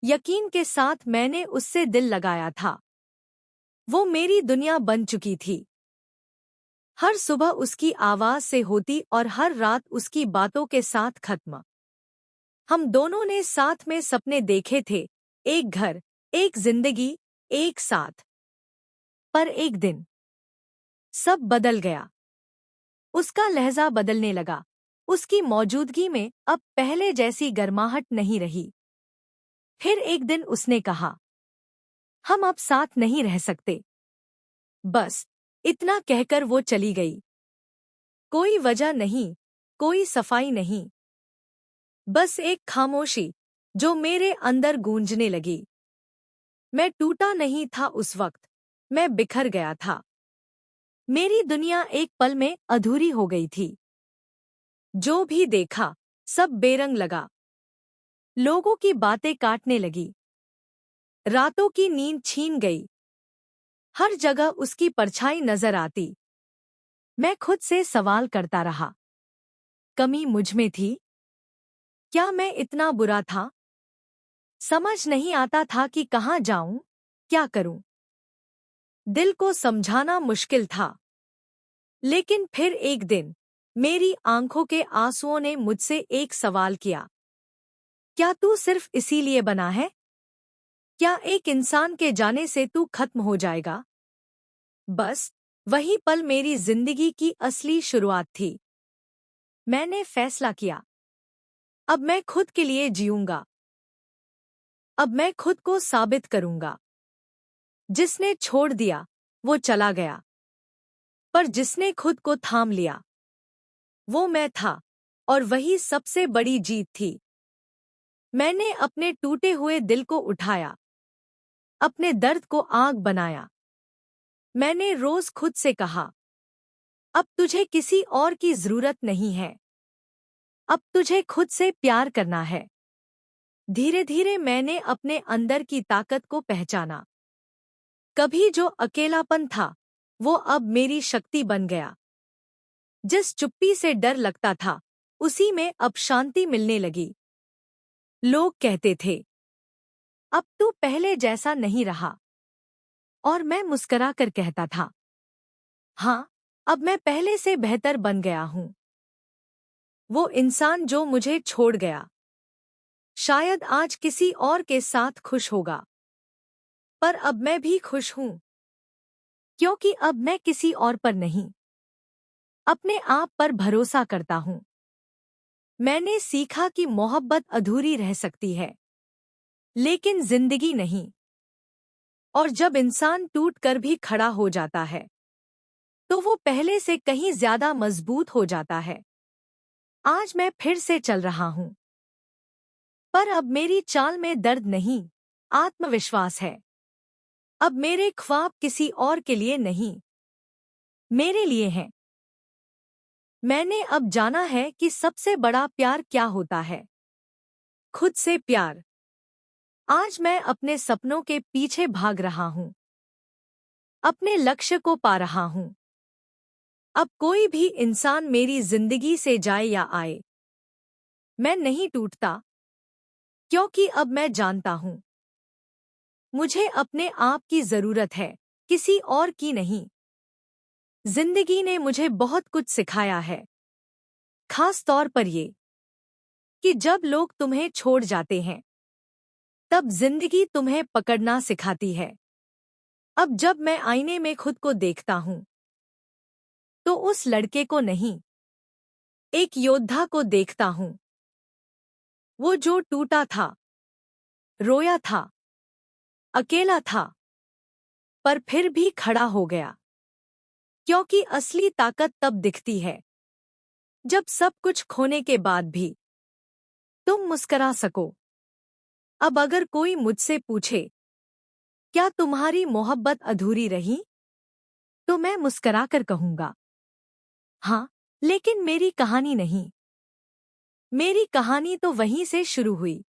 यकीन के साथ मैंने उससे दिल लगाया था। वो मेरी दुनिया बन चुकी थी। हर सुबह उसकी आवाज से होती और हर रात उसकी बातों के साथ खत्म। हम दोनों ने साथ में सपने देखे थे, एक घर, एक जिंदगी, एक साथ। पर एक दिन सब बदल गया। उसका लहजा बदलने लगा। उसकी मौजूदगी में अब पहले जैसी गर्माहट नहीं रही। फिर एक दिन उसने कहा, हम अब साथ नहीं रह सकते। बस इतना कहकर वो चली गई। कोई वजह नहीं, कोई सफाई नहीं, बस एक खामोशी जो मेरे अंदर गूंजने लगी। मैं टूटा नहीं था उस वक्त, मैं बिखर गया था। मेरी दुनिया एक पल में अधूरी हो गई थी। जो भी देखा सब बेरंग लगा। लोगों की बातें काटने लगी। रातों की नींद छीन गई। हर जगह उसकी परछाई नजर आती। मैं खुद से सवाल करता रहा, कमी मुझ में थी? क्या मैं इतना बुरा था? समझ नहीं आता था कि कहाँ जाऊं, क्या करूं। दिल को समझाना मुश्किल था। लेकिन फिर एक दिन मेरी आंखों के आंसुओं ने मुझसे एक सवाल किया, क्या तू सिर्फ इसीलिए बना है? क्या एक इंसान के जाने से तू खत्म हो जाएगा? बस वही पल मेरी जिंदगी की असली शुरुआत थी। मैंने फैसला किया, अब मैं खुद के लिए जीऊंगा। अब मैं खुद को साबित करूंगा। जिसने छोड़ दिया वो चला गया, पर जिसने खुद को थाम लिया वो मैं था। और वही सबसे बड़ी जीत थी। मैंने अपने टूटे हुए दिल को उठाया, अपने दर्द को आग बनाया। मैंने रोज खुद से कहा, अब तुझे किसी और की जरूरत नहीं है। अब तुझे खुद से प्यार करना है। धीरे धीरे मैंने अपने अंदर की ताकत को पहचाना। कभी जो अकेलापन था वो अब मेरी शक्ति बन गया। जिस चुप्पी से डर लगता था उसी में अब शांति मिलने लगी। लोग कहते थे, अब तू पहले जैसा नहीं रहा। और मैं मुस्करा कर कहता था, हाँ, अब मैं पहले से बेहतर बन गया हूं। वो इंसान जो मुझे छोड़ गया शायद आज किसी और के साथ खुश होगा, पर अब मैं भी खुश हूं। क्योंकि अब मैं किसी और पर नहीं, अपने आप पर भरोसा करता हूं। मैंने सीखा कि मोहब्बत अधूरी रह सकती है, लेकिन जिंदगी नहीं। और जब इंसान टूट कर भी खड़ा हो जाता है तो वो पहले से कहीं ज्यादा मजबूत हो जाता है। आज मैं फिर से चल रहा हूं, पर अब मेरी चाल में दर्द नहीं, आत्मविश्वास है। अब मेरे ख्वाब किसी और के लिए नहीं, मेरे लिए हैं। मैंने अब जाना है कि सबसे बड़ा प्यार क्या होता है। खुद से प्यार। आज मैं अपने सपनों के पीछे भाग रहा हूं, अपने लक्ष्य को पा रहा हूं। अब कोई भी इंसान मेरी जिंदगी से जाए या आए, मैं नहीं टूटता। क्योंकि अब मैं जानता हूं, मुझे अपने आप की जरूरत है, किसी और की नहीं। जिंदगी ने मुझे बहुत कुछ सिखाया है, खास तौर पर ये कि जब लोग तुम्हें छोड़ जाते हैं तब जिंदगी तुम्हें पकड़ना सिखाती है। अब जब मैं आईने में खुद को देखता हूं तो उस लड़के को नहीं, एक योद्धा को देखता हूं। वो जो टूटा था, रोया था, अकेला था, पर फिर भी खड़ा हो गया। क्योंकि असली ताकत तब दिखती है जब सब कुछ खोने के बाद भी तुम मुस्करा सको। अब अगर कोई मुझसे पूछे, क्या तुम्हारी मोहब्बत अधूरी रही? तो मैं मुस्करा कर कहूंगा, हाँ, लेकिन मेरी कहानी नहीं। मेरी कहानी तो वहीं से शुरू हुई।